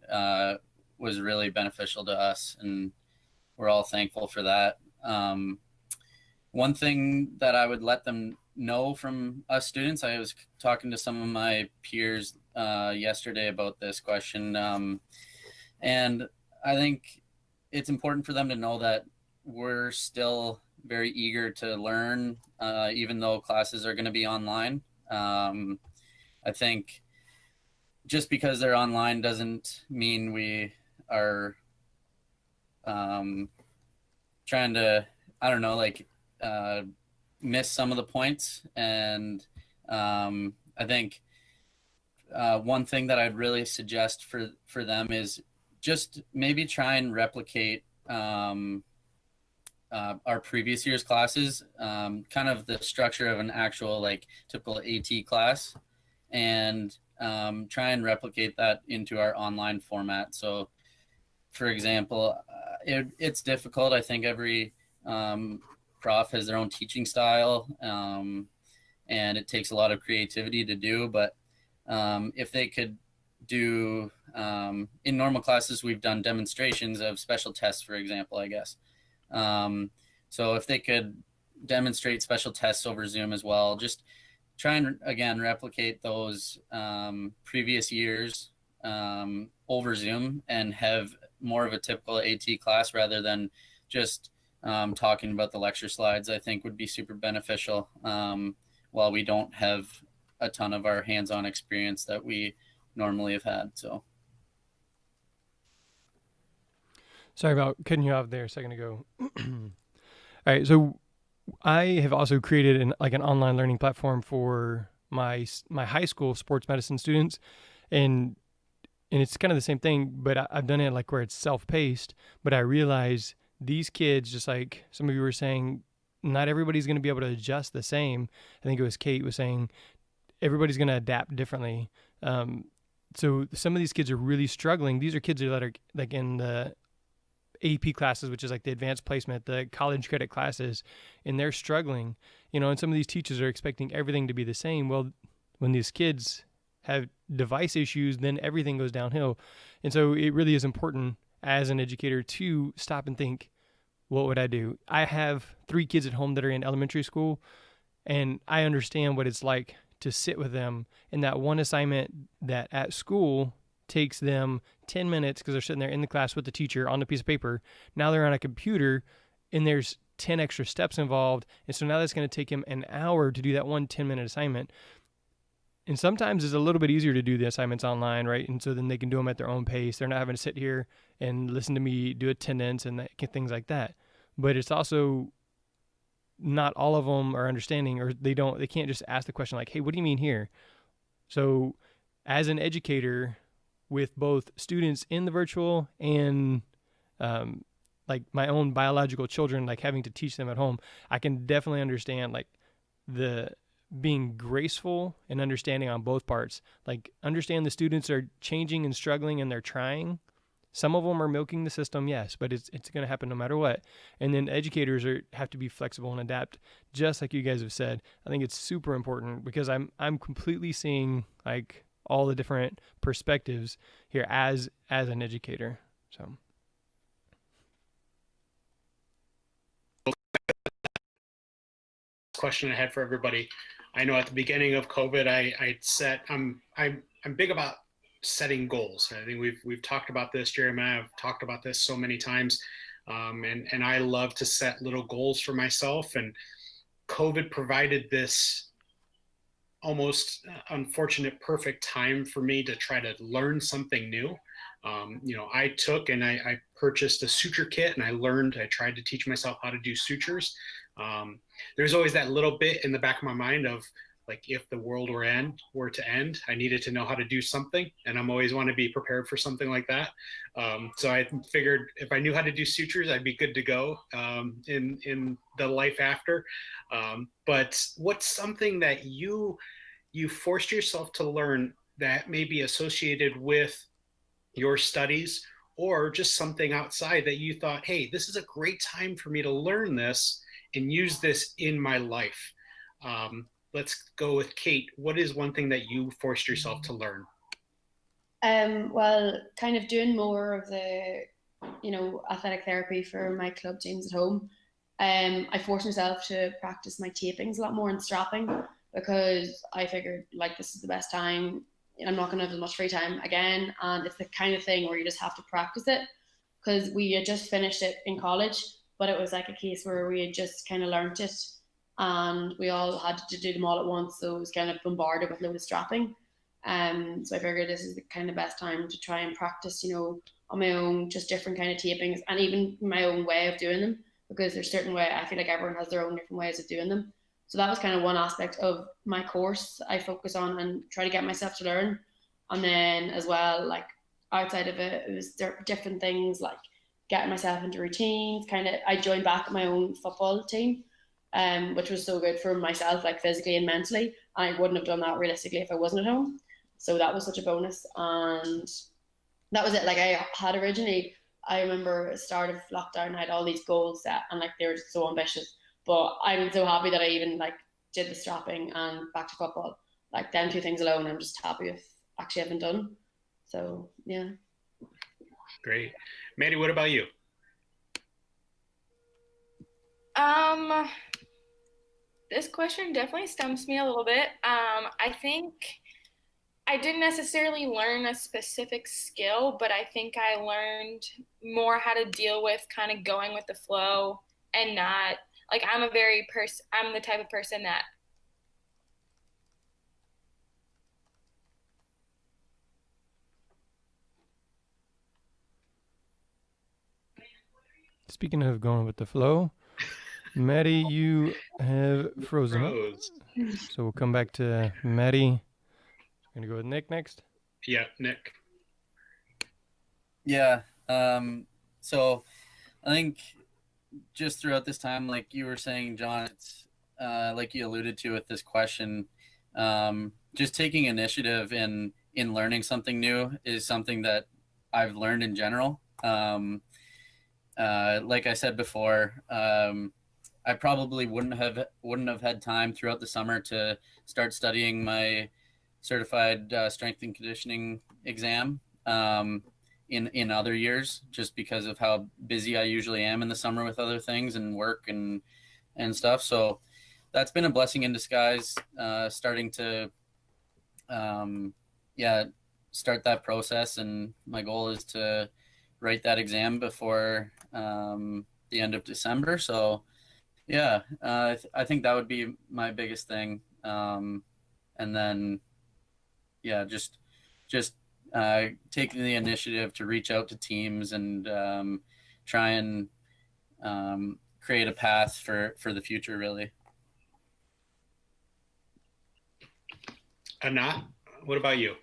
Speaker 5: was really beneficial to us, and we're all thankful for that. One thing that I would let them know from us students, I was talking to some of my peers yesterday about this question, and I think it's important for them to know that we're still very eager to learn, even though classes are going to be online. I think just because they're online doesn't mean we are trying to, I don't know, like miss some of the points. And I think one thing that I'd really suggest for them is just maybe try and replicate our previous year's classes, kind of the structure of an actual like typical AT class, and try and replicate that into our online format. So for example, it's difficult. I think every prof has their own teaching style, and it takes a lot of creativity to do. But if they could do, in normal classes, we've done demonstrations of special tests, for example, I guess. So if they could demonstrate special tests over Zoom as well, just try and, again, replicate those previous years over Zoom and have more of a typical AT class rather than just talking about the lecture slides, I think would be super beneficial, while we don't have a ton of our hands-on experience that we normally have had. So
Speaker 1: Sorry about cutting you off there a second ago. All right, so I have also created an online learning platform for my high school sports medicine students, and it's kind of the same thing, but I've done it like where it's self-paced. But I realize these kids, just like some of you were saying, not everybody's going to be able to adjust the same. I think it was Kate was saying everybody's going to adapt differently. So some of these kids are really struggling. These are kids that are like in the AP classes, which is like the advanced placement, the college credit classes, and they're struggling, and some of these teachers are expecting everything to be the same. Well, when these kids have device issues, then everything goes downhill. And so it really is important as an educator to stop and think, what would I do? I have 3 kids at home that are in elementary school, and I understand what it's like to sit with them in that one assignment that at school takes them 10 minutes because they're sitting there in the class with the teacher on a piece of paper. Now they're on a computer and there's 10 extra steps involved. And so now that's going to take him an hour to do that one 10-minute assignment. And sometimes it's a little bit easier to do the assignments online, right? And so then they can do them at their own pace. They're not having to sit here and listen to me do attendance and things like that. But it's also not all of them are understanding, or they can't just ask the question like, hey, what do you mean here? So as an educator with both students in the virtual and like my own biological children, like having to teach them at home, I can definitely understand like the being graceful and understanding on both parts. Like understand the students are changing and struggling and they're trying. Some of them are milking the system, yes, but it's going to happen no matter what. And then educators have to be flexible and adapt, just like you guys have said. I think it's super important because I'm completely seeing like all the different perspectives here as an educator. So
Speaker 2: question I had for everybody. I know at the beginning of COVID, I'm big about setting goals. I think we've talked about this, Jeremiah. I've talked about this so many times, and I love to set little goals for myself. And COVID provided this almost unfortunate perfect time for me to try to learn something new. I took and I purchased a suture kit, and I tried to teach myself how to do sutures. There's always that little bit in the back of my mind of like, if the world were to end, I needed to know how to do something, and I'm always want to be prepared for something like that. So I figured if I knew how to do sutures, I'd be good to go in the life after. But what's something that you forced yourself to learn that may be associated with your studies, or just something outside that you thought, hey, this is a great time for me to learn this and use this in my life? Let's go with Kate. What is one thing that you forced yourself to learn?
Speaker 3: Well, kind of doing more of the, athletic therapy for my club teams at home. I forced myself to practice my tapings a lot more and strapping, because I figured like this is the best time. I'm not going to have as much free time again. And it's the kind of thing where you just have to practice it, because we had just finished it in college, but it was like a case where we had just kind of learnt it and we all had to do them all at once. So it was kind of bombarded with loads of strapping. So I figured this is the kind of best time to try and practice, on my own, just different kind of tapings and even my own way of doing them, because there's certain way, I feel like everyone has their own different ways of doing them. So that was kind of one aspect of my course I focus on and try to get myself to learn. And then as well, like outside of it, it was different things like getting myself into routines. I joined back my own football team, which was so good for myself, like physically and mentally. I wouldn't have done that realistically if I wasn't at home. So that was such a bonus. And that was it. Like I had originally, I remember at the start of lockdown, I had all these goals set and like they were just so ambitious. But I'm so happy that I even like did the strapping and back to football. Like them two things alone, I'm just happy with actually having done. So yeah.
Speaker 2: Great. Maddie, what about you?
Speaker 4: This question definitely stumps me a little bit. I think I didn't necessarily learn a specific skill, but I think I learned more how to deal with kind of going with the flow and not like I'm the type of person that
Speaker 1: Speaking of going with the flow, Maddie, you have frozen up. So we'll come back to Maddie. Gonna go with Nick next.
Speaker 2: Yeah, Nick.
Speaker 5: Yeah. So I think just throughout this time, like you were saying, John, it's like you alluded to with this question, just taking initiative in learning something new is something that I've learned in general. Like I said before, I probably wouldn't have had time throughout the summer to start studying my certified strength and conditioning exam in other years, just because of how busy I usually am in the summer with other things and work and stuff. So that's been a blessing in disguise, starting to start that process. And my goal is to write that exam before the end of December. So yeah, I think that would be my biggest thing. And then just taking the initiative to reach out to teams and try and create a path for the future, really.
Speaker 2: Anat, what about you?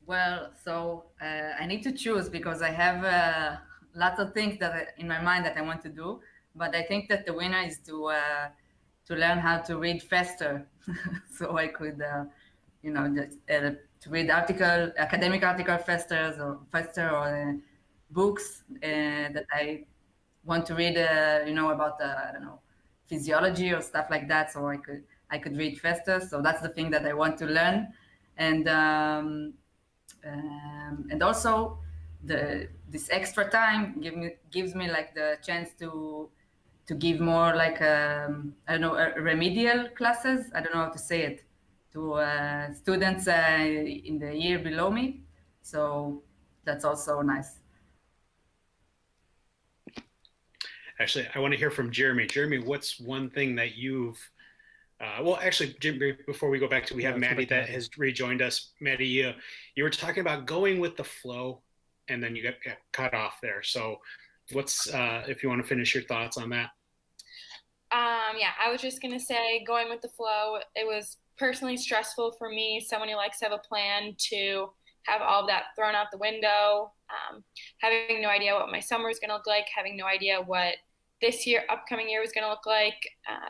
Speaker 6: Well, so I need to choose because I have lots of things in my mind that I want to do, but I think that the winner is to learn how to read faster, so I could, to read academic article faster, or books that I want to read, about I don't know, physiology or stuff like that. So I could read faster. So that's the thing that I want to learn, and also this extra time gives me like the chance to give more like remedial classes. I don't know how to say it, to students in the year below me. So that's also nice.
Speaker 2: Actually, I want to hear from Jeremy. Jeremy, what's one thing that you've Jeremy, before we go back to, we have Maddie that has rejoined us. Maddie, you were talking about going with the flow, and then you got cut off there. So what's, if you want to finish your thoughts on that?
Speaker 4: I was just going to say, going with the flow, it was personally stressful for me, someone who likes to have a plan, to have all of that thrown out the window, having no idea what my summer is going to look like, having no idea what this upcoming year was going to look like.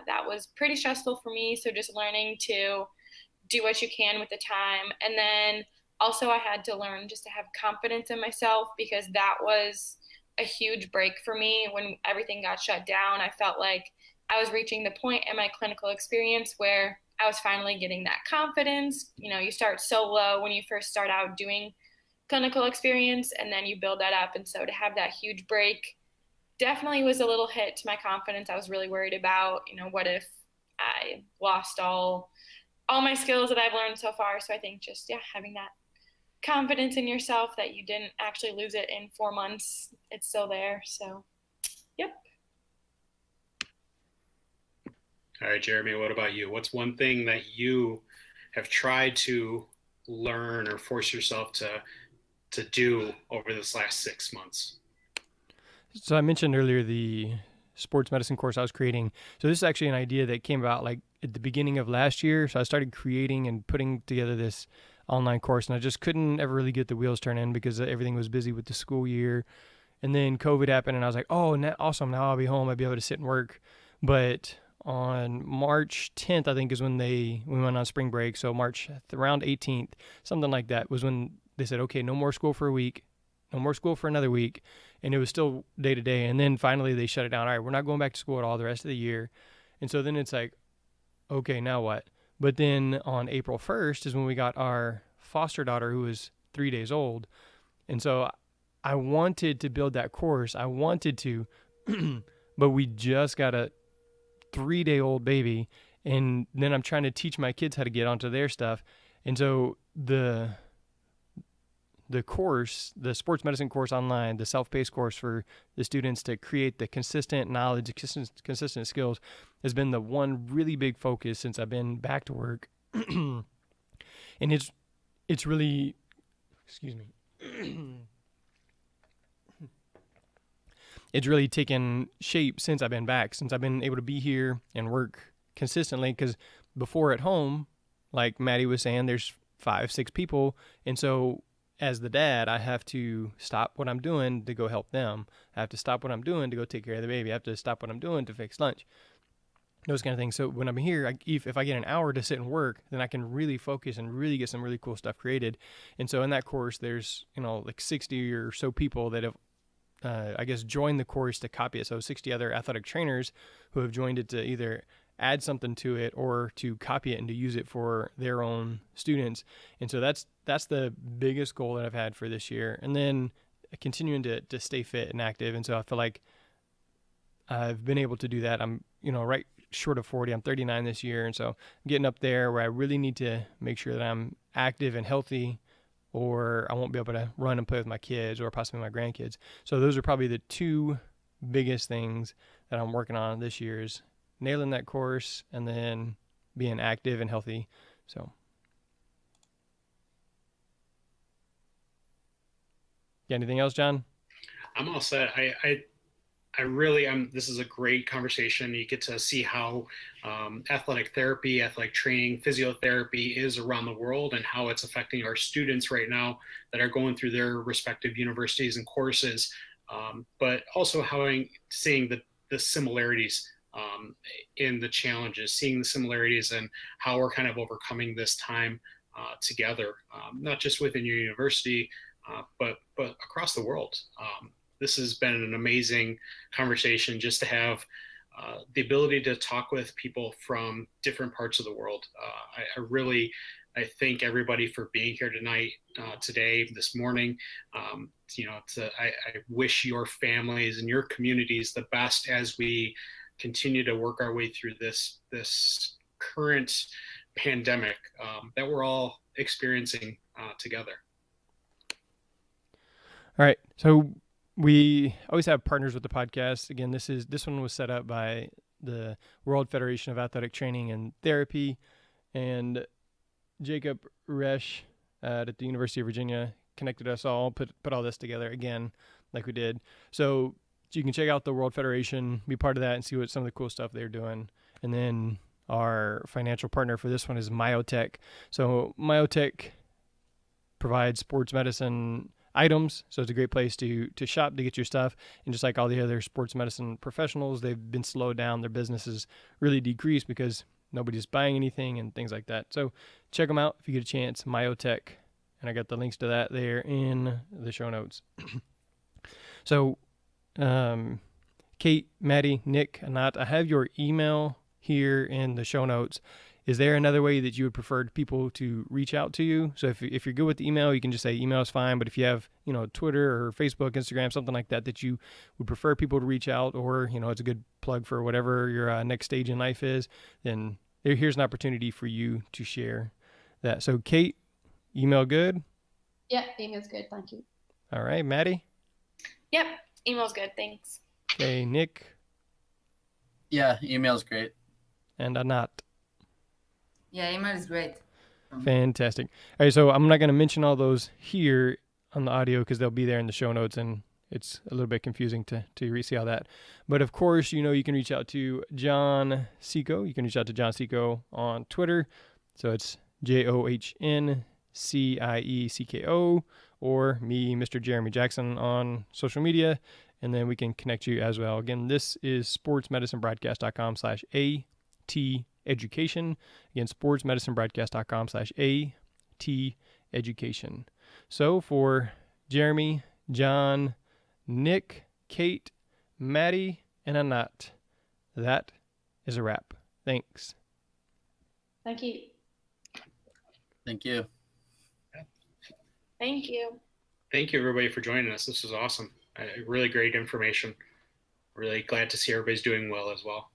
Speaker 4: That was pretty stressful for me. So just learning to do what you can with the time. And then also I had to learn just to have confidence in myself, because that was a huge break for me when everything got shut down. I felt like I was reaching the point in my clinical experience where I was finally getting that confidence. You start so low when you first start out doing clinical experience, and then you build that up. And so to have that huge break definitely was a little hit to my confidence. I was really worried about, what if I lost all my skills that I've learned so far. So I think just, having that confidence in yourself that you didn't actually lose it in 4 months. It's still there. So, yep.
Speaker 2: All right, Jeremy, what about you? What's one thing that you have tried to learn or force yourself to do over this last 6 months?
Speaker 1: So I mentioned earlier the sports medicine course I was creating. So this is actually an idea that came about like at the beginning of last year. So I started creating and putting together this online course, and I just couldn't ever really get the wheels turning because everything was busy with the school year. And then COVID happened, and I was like, oh, awesome. Now I'll be home. I'll be able to sit and work. But on March 10th, I think is when we went on spring break. So around 18th, something like that, was when they said, okay, no more school for a week, no more school for another week. And it was still day to day. And then finally they shut it down. All right, we're not going back to school at all the rest of the year. And so then it's like, okay, now what? But then on April 1st is when we got our foster daughter, who was 3 days old. And so I wanted to build that course. I wanted to, but we just got a 3-day-old baby. And then I'm trying to teach my kids how to get onto their stuff. And so the course, the sports medicine course online, the self-paced course for the students to create the consistent knowledge, consistent skills, has been the one really big focus since I've been back to work. And it's really, excuse me, it's really taken shape since I've been back, since I've been able to be here and work consistently. Because before at home, like Maddie was saying, there's 5-6 people, and so as the dad, I have to stop what I'm doing to go help them. I have to stop what I'm doing to go take care of the baby. I have to stop what I'm doing to fix lunch. Those kind of things. So when I'm here, if I get an hour to sit and work, then I can really focus and really get some really cool stuff created. And so in that course, there's, like 60 or so people that have, joined the course to copy it. So 60 other athletic trainers who have joined it to either add something to it or to copy it and to use it for their own students. And so that's the biggest goal that I've had for this year. And then continuing to stay fit and active. And so I feel like I've been able to do that. I'm, right short of 40. I'm 39 this year. And so I'm getting up there where I really need to make sure that I'm active and healthy, or I won't be able to run and play with my kids or possibly my grandkids. So those are probably the two biggest things that I'm working on this year, is nailing that course and then being active and healthy. So yeah, anything else, John?
Speaker 2: I'm all set. I really am. This is a great conversation. You get to see how athletic therapy, athletic training, physiotherapy is around the world, and how it's affecting our students right now that are going through their respective universities and courses, but also seeing the similarities in the challenges, seeing the similarities and how we're kind of overcoming this time together, not just within your university, but across the world. This has been an amazing conversation, just to have the ability to talk with people from different parts of the world. I thank everybody for being here tonight, today, this morning. I wish your families and your communities the best as we continue to work our way through this current pandemic that we're all experiencing together.
Speaker 1: All right. So we always have partners with the podcast. Again, this one was set up by the World Federation of Athletic Training and Therapy, and Jacob Resch at the University of Virginia connected us all, put all this together again, like we did. So you can check out the World Federation, be part of that, and see what some of the cool stuff they're doing. And then our financial partner for this one is Myotech. So Myotech provides sports medicine items, so it's a great place to shop to get your stuff. And just like all the other sports medicine professionals, they've been slowed down. Their business has really decreased because nobody's buying anything and things like that. So check them out if you get a chance, Myotech. And I got the links to that there in the show notes. So Kate, Maddie, Nick, Anat, I have your email here in the show notes. Is there another way that you would prefer people to reach out to you? So if you're good with the email, you can just say email is fine. But if you have, Twitter or Facebook, Instagram, something like that you would prefer people to reach out, or, it's a good plug for whatever your next stage in life is, then here's an opportunity for you to share that. So Kate, email good?
Speaker 3: Yeah, email's good. Thank you.
Speaker 1: All right, Maddie.
Speaker 4: Yep, email's good. Thanks.
Speaker 1: Okay, Nick
Speaker 5: Yeah, email's great.
Speaker 1: and Anat.
Speaker 6: Yeah, email is great.
Speaker 1: Fantastic. All right, so I'm not going to mention all those here on the audio because they'll be there in the show notes, and it's a little bit confusing to see all that. But of course, you can reach out to John Seco. You can reach out to John Seco on Twitter. So it's JohnCiecko, or me, Mr. Jeremy Jackson, on social media, and then we can connect you as well. Again, this is sportsmedicinebroadcast.com/AT education. Again, sportsmedicinebroadcast.com/AT education. So for Jeremy, John, Nick, Kate, Maddie, and Anat, that is a wrap. Thanks.
Speaker 3: Thank you.
Speaker 5: Thank you.
Speaker 4: Thank you.
Speaker 2: Thank you, everybody, for joining us. This was awesome. Really great information. Really glad to see everybody's doing well as well.